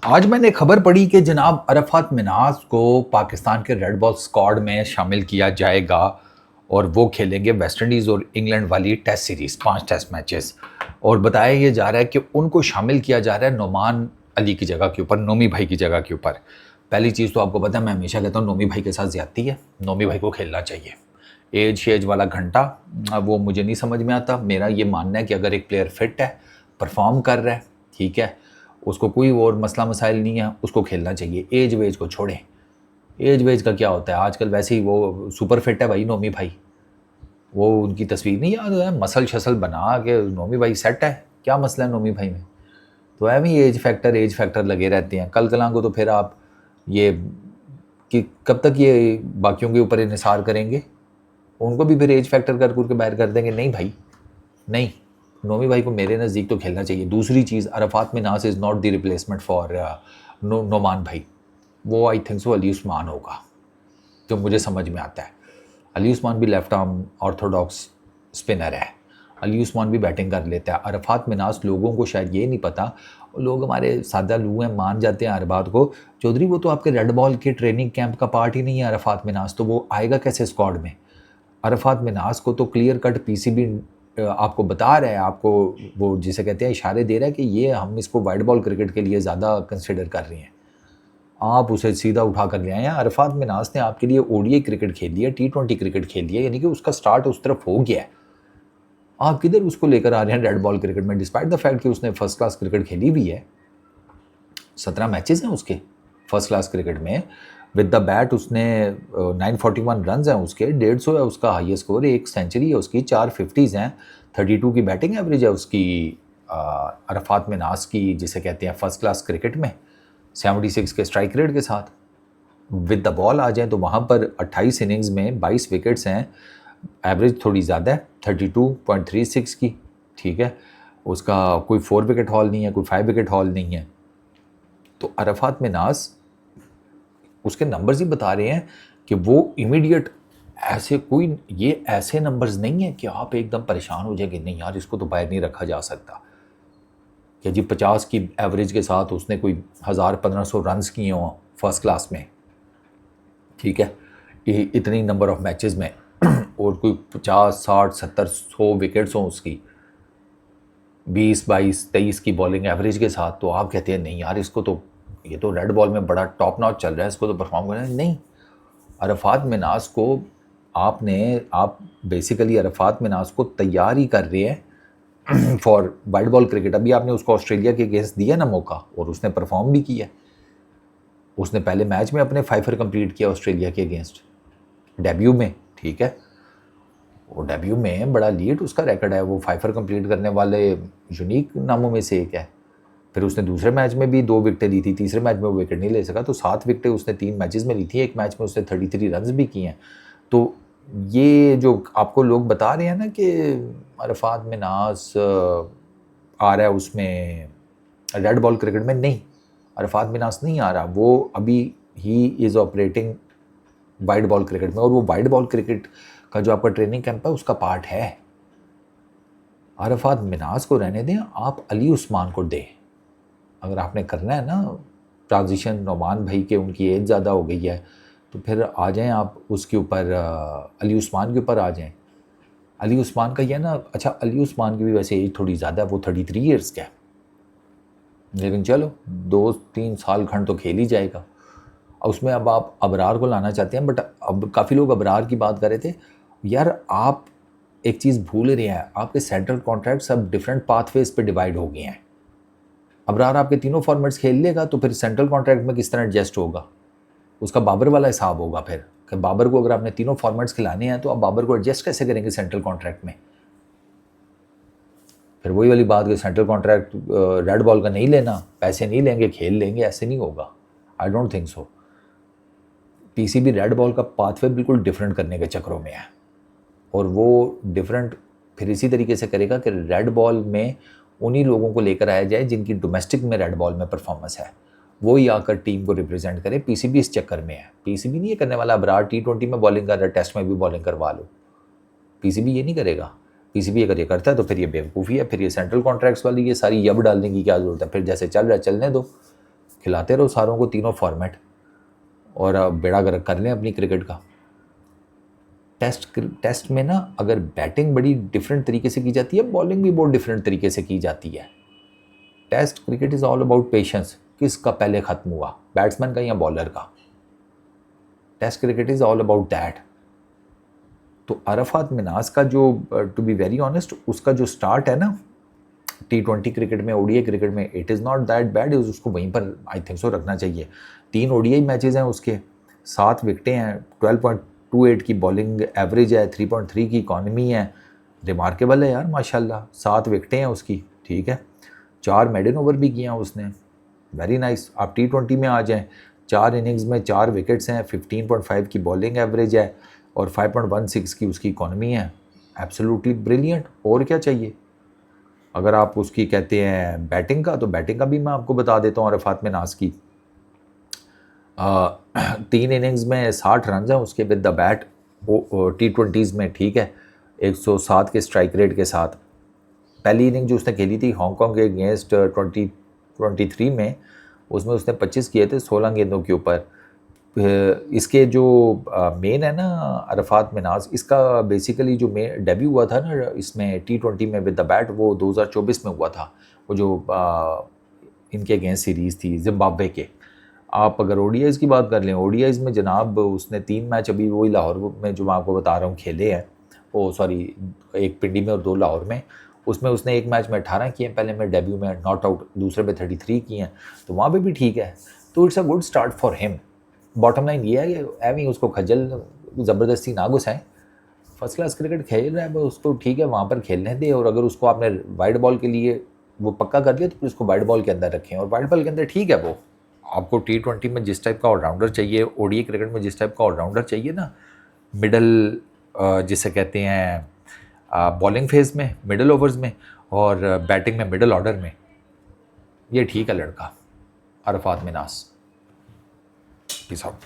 आज मैंने खबर पढ़ी कि जनाब अरफात मिनाज को पाकिस्तान के रेड बॉल स्क्वाड में शामिल किया जाएगा और वो खेलेंगे वेस्ट इंडीज़ और इंग्लैंड वाली टेस्ट सीरीज़ 5 टेस्ट मैचेस। और बताया ये जा रहा है कि उनको शामिल किया जा रहा है नोमान अली की जगह के ऊपर, नोमी भाई की जगह के ऊपर। पहली चीज़ तो आपको पता है, मैं हमेशा कहता हूँ नोमी भाई के साथ ज़्यादती है, नोमी भाई को खेलना चाहिए। एज शेज वाला घंटा वो मुझे नहीं समझ में आता। मेरा ये मानना है कि अगर एक प्लेयर फिट है, परफॉर्म कर रहा है, ठीक है, उसको कोई और मसला मसाइल नहीं है, उसको खेलना चाहिए। एज वेज को छोड़ें, एज वेज का क्या होता है आजकल, वैसे ही वो सुपर फिट है भाई नोमी भाई। वो उनकी तस्वीर नहीं याद है, मसल शसल बना के नोमी भाई सेट है, क्या मसला है नोमी भाई में। तो है भी एज फैक्टर लगे रहते हैं। कल कलां को तो फिर आप ये कि कब तक ये बाकियों के ऊपर इन्हिसार करेंगे, उनको भी फिर एज फैक्टर कर के बाहर कर देंगे। नहीं भाई नहीं, नोमी भाई को मेरे नज़दीक तो खेलना चाहिए। दूसरी चीज़, Arafat Minhas is not the replacement for Noman भाई। वो I think so Ali Usman होगा, जो मुझे समझ में आता है। अली उस्मान भी लेफ्ट आर्म ऑर्थोडॉक्स स्पिनर है, अली उस्मान भी बैटिंग कर लेता है। अरफात मिनास, लोगों को शायद ये नहीं पता, लोग हमारे सादा लू हैं, मान जाते हैं हर बात को। चौधरी वो तो आपके रेड बॉल के ट्रेनिंग कैंप का पार्ट ही नहीं है अरफात मिनास, तो वो आएगा कैसे स्क्वाड में। अरफात मिनास को तो क्लियर कट पीसीबी आपको बता रहा है, आपको वो जिसे कहते हैं इशारे दे रहा है कि ये हम इसको वाइड बॉल क्रिकेट के लिए ज़्यादा कंसिडर कर रहे हैं। आप उसे सीधा उठा कर ले आए हैं। अरफात मिनास ने आपके लिए ओडीआई क्रिकेट खेली है, टी20 क्रिकेट खेली है, यानी कि उसका स्टार्ट उस तरफ हो गया है। आप किधर उसको लेकर आ रहे हैं रेड बॉल क्रिकेट में, डिस्पाइट द फैक्ट कि उसने फर्स्ट क्लास क्रिकेट खेली भी है। 17 मैचेस हैं उसके फर्स्ट क्लास क्रिकेट में। विद द बैट उसने 941 रन हैं उसके, 150 है उसका हाईएस्ट स्कोर, 1 सेंचुरी है उसकी, 4 50s हैं, 32 की बैटिंग एवरेज है उसकी। अरफात मिनास की जिसे कहते हैं फर्स्ट क्लास क्रिकेट में 76 के स्ट्राइक रेट के साथ। विद द बॉल आ जाए तो वहाँ पर 28 इनिंग्स में 22 विकेट्स हैं, एवरेज थोड़ी ज़्यादा है 32.36 की, ठीक है। उसका कोई 4 विकेट हॉल नहीं है, कोई 5 विकेट हॉल नहीं है। तो अरफात मिनास, उसके नंबर्स ही बता रहे हैं कि वो इमीडिएट, ऐसे कोई ये ऐसे नंबर्स नहीं है कि आप एकदम परेशान हो जाएंगे, नहीं यार इसको तो बाहर नहीं रखा जा सकता। कि जी 50 की एवरेज के साथ उसने कोई 1000-1500 रन्स किए हों फर्स्ट क्लास में, ठीक है, इतनी नंबर ऑफ मैचेस में और कोई 50-60-70-100 विकेट्स हों उसकी, 20-22-23 की बॉलिंग एवरेज के साथ, तो आप कहते हैं नहीं यार इसको तो, ये तो रेड बॉल में बड़ा टॉप नॉच चल रहा है, इसको तो परफॉर्म करना है। नहीं, अरफात मिनास को आप बेसिकली अरफात मिनास को तैयार ही कर रहे हैं फॉर वाइड बॉल क्रिकेट। अभी आपने उसको ऑस्ट्रेलिया के अगेंस्ट दिया ना मौका, और उसने परफॉर्म भी किया। उसने पहले मैच में अपने 5 कंप्लीट किया ऑस्ट्रेलिया के अगेंस्ट, डेब्यू में, ठीक है। वो डेब्यू में बड़ा लीड उसका रिकॉर्ड है, वो 5 कंप्लीट करने वाले यूनिक नामों में से एक है। फिर उसने दूसरे मैच में भी 2 विकेटें ली थी, तीसरे मैच में वो विकेट नहीं ले सका, तो 7 विकेटें उसने 3 मैचेस में ली थी। एक मैच में उसने 33 रन्स भी किए हैं। तो ये जो आपको लोग बता रहे हैं ना कि अरफात मिनास आ रहा है उसमें रेड बॉल क्रिकेट में, नहीं, अरफात मिनास नहीं आ रहा। वो अभी he is operating wide ball cricket में, और वो वाइड बॉल क्रिकेट का जो आपका ट्रेनिंग कैंप है उसका पार्ट है। अरफात मिनास को रहने दें, आप अली उस्मान को दें। अगर आपने करना है ना ट्रांजिशन, नोमान भाई के उनकी एज ज़्यादा हो गई है, तो फिर आ जाएं आप उसके ऊपर, अली उस्मान के ऊपर आ जाएं। अली उस्मान का ये ना, अच्छा अली उस्मान की भी वैसे एज थोड़ी ज़्यादा है, वो 33 ईयर्स का है, लेकिन चलो 2-3 साल खंड तो खेल ही जाएगा। और उसमें अब आप अबरार को लाना चाहते हैं, बट अब काफ़ी लोग अबरार की बात कर रहे थे। यार आप एक चीज़ भूल रहे हैं, आपके सेंट्रल कॉन्ट्रैक्ट अब डिफरेंट पाथवेज पे डिवाइड हो गए हैं। अबरार आपके तीनों फॉर्मेट्स खेल लेगा तो फिर सेंट्रल कॉन्ट्रैक्ट में किस तरह एडजस्ट होगा, उसका बाबर वाला हिसाब होगा फिर कि बाबर को अगर आपने तीनों फॉर्मेट्स खिलाने हैं तो आप बाबर को एडजस्ट कैसे करेंगे सेंट्रल कॉन्ट्रैक्ट में। फिर वही वाली बात कि सेंट्रल कॉन्ट्रैक्ट रेड बॉल का नहीं लेना, पैसे नहीं लेंगे, खेल लेंगे, ऐसे नहीं होगा। I don't think so. PCB red ball का पाथवे बिल्कुल डिफरेंट करने के चक्रों में है, और वो डिफरेंट फिर इसी तरीके से करेगा कि रेड बॉल में उन्हीं लोगों को लेकर आया जाए जिनकी डोमेस्टिक में रेड बॉल में परफॉर्मेंस है, वो ही आकर टीम को रिप्रेजेंट करे। पीसीबी इस चक्कर में है, पीसीबी नहीं ये करने वाला अबरार टी20 में बॉलिंग कर रहा है, टेस्ट में भी बॉलिंग करवा लो, पीसीबी ये नहीं करेगा। पीसीबी अगर ये करता है तो फिर ये बेवकूफ़ी है, फिर ये सेंट्रल कॉन्ट्रैक्ट्स वाली ये सारी यब डालने की क्या ज़रूरत है, फिर जैसे चल रहा है चलने दो। खिलाते रहो सारों को तीनों फॉर्मेट और बेड़ा गर्क कर लें अपनी क्रिकेट का। टेस्ट में ना अगर बैटिंग बड़ी डिफरेंट तरीके से की जाती है, बॉलिंग भी बहुत डिफरेंट तरीके से की जाती है। Test cricket is all about patience, किसका पहले ख़त्म हुआ, बैट्समैन का या बॉलर का। Test cricket is all about that. तो अरफात मिनाज का जो, टू बी वेरी ऑनेस्ट, उसका जो स्टार्ट है ना T20 क्रिकेट में, ओडीआई क्रिकेट में, it is not that bad. उसको वहीं पर आई थिंक सो रखना चाहिए। 3 ओडीआई मैचेस हैं उसके, 7 विकटें हैं, 12.28 की बॉलिंग एवरेज है, 3.3 की इकॉनमी है। रिमार्केबल है यार माशाल्लाह। 7 विकटें हैं उसकी, ठीक है। 4 मेडन ओवर भी किया उसने, वेरी नाइस। आप T20 में आ जाएँ, 4 इनिंग्स में 4 विकेट्स हैं, 15.5 की बॉलिंग एवरेज है और 5.16 की उसकी इकॉनमी है। Absolutely brilliant. और क्या चाहिए। अगर आप उसकी कहते हैं बैटिंग का, तो बैटिंग का भी मैं आपको बता देता हूँ अरफात मिनाज की। 3 इनिंग्स में 60 रन हैं उसके विद द बैट, T20s में, ठीक है, 107 के स्ट्राइक रेट के साथ। पहली इनिंग जो उसने खेली थी हांगकॉन्ग के अगेंस्ट 2023 में, उसमें उसने 25 किए थे 16 गेंदों के ऊपर। इसके जो मेन है ना अरफात मिनाज, इसका बेसिकली जो मेन डेब्यू हुआ था ना इसमें T20 में विद द बैट, वो 2024 में हुआ था। वो जो इनके अगेंस्ट सीरीज़ थी जिम्बाब्वे के। आप अगर ओडीआईज़ की बात कर लें, ओडीआईज़ में जनाब उसने 3 मैच अभी वही लाहौर में जो मैं आपको बता रहा हूँ खेले हैं, वो सॉरी एक पिंडी में और 2 लाहौर में। उसमें उसने एक मैच में 18 किए, पहले में डेब्यू में नॉट आउट, दूसरे में 33 किए हैं, तो वहाँ पे भी ठीक है। तो it's a good start for him. Bottom line ये है कि एवं उसको खजल ज़बरदस्ती ना घुसाएं। फर्स्ट क्लास क्रिकेट खेल रहा है वो, उसको ठीक है वहाँ पर खेलने दें। और अगर उसको आपने वाइड बॉल के लिए वो पक्का कर लिया तो फिर उसको वाइड बॉल के अंदर रखें, और वाइड बॉल के अंदर ठीक है वो। आपको T20 में जिस टाइप का ऑलराउंडर चाहिए, ओडीआई क्रिकेट में जिस टाइप का ऑलराउंडर चाहिए ना, मिडल जिसे कहते हैं बॉलिंग फेज में, मिडल ओवर्स में, और बैटिंग में मिडल ऑर्डर में, ये ठीक है लड़का अरफात मिनाज। Peace out.